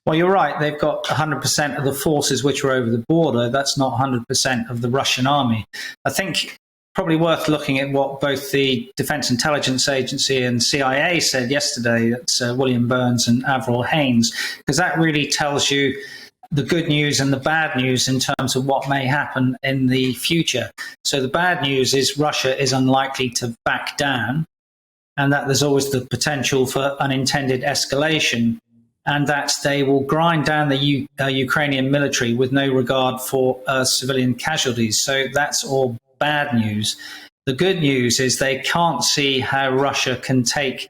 Well, you're right. They've got 100% of the forces which are over the border. That's not 100% of the Russian army. I think probably worth looking at what both the Defense Intelligence Agency and CIA said yesterday. That's William Burns and Avril Haines, because that really tells you the good news and the bad news in terms of what may happen in the future. So the bad news is Russia is unlikely to back down, and that there's always the potential for unintended escalation, and that they will grind down the Ukrainian military with no regard for civilian casualties. So that's all bad news. The good news is they can't see how Russia can take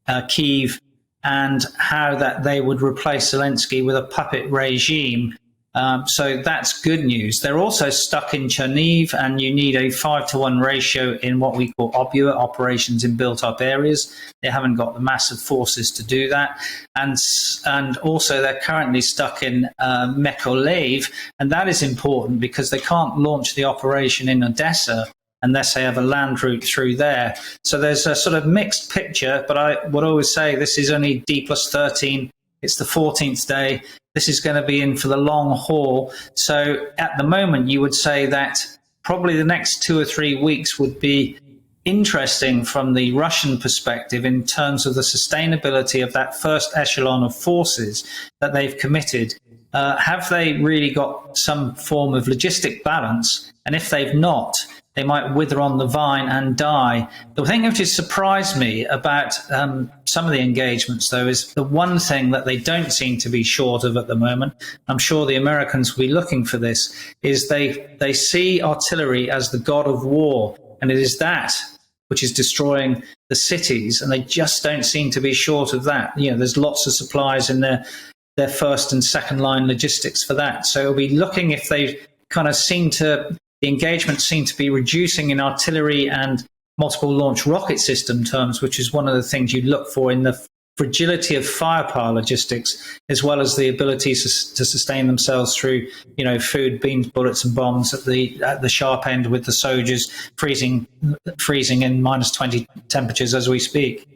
Kyiv and how that they would replace Zelensky with a puppet regime. So that's good news. They're also stuck in Chernihiv, and you need a 5-to-1 ratio in what we call OBUA, operations in built-up areas. They haven't got the massive forces to do that. And also they're currently stuck in Mykolaiv, and that is important because they can't launch the operation in Odessa unless they have a land route through there. So there's a sort of mixed picture, but I would always say this is only D+13. It's the 14th day. This is going to be in for the long haul. So at the moment, you would say that probably the next 2 or 3 weeks would be interesting from the Russian perspective in terms of the sustainability of that first echelon of forces that they've committed. Have they really got some form of logistic balance? And if they've not, they might wither on the vine and die. The thing which has surprised me about some of the engagements, though, is the one thing that they don't seem to be short of at the moment, I'm sure the Americans will be looking for this, is they see artillery as the god of war, and it is that which is destroying the cities, and they just don't seem to be short of that. You know, there's lots of supplies in their first and second line logistics for that. So it'll be looking if they kind of the engagement seemed to be reducing in artillery and multiple launch rocket system terms, which is one of the things you look for in the fragility of firepower logistics, as well as the ability to sustain themselves through, food, beans, bullets, and bombs at the sharp end, with the soldiers freezing in -20 temperatures as we speak.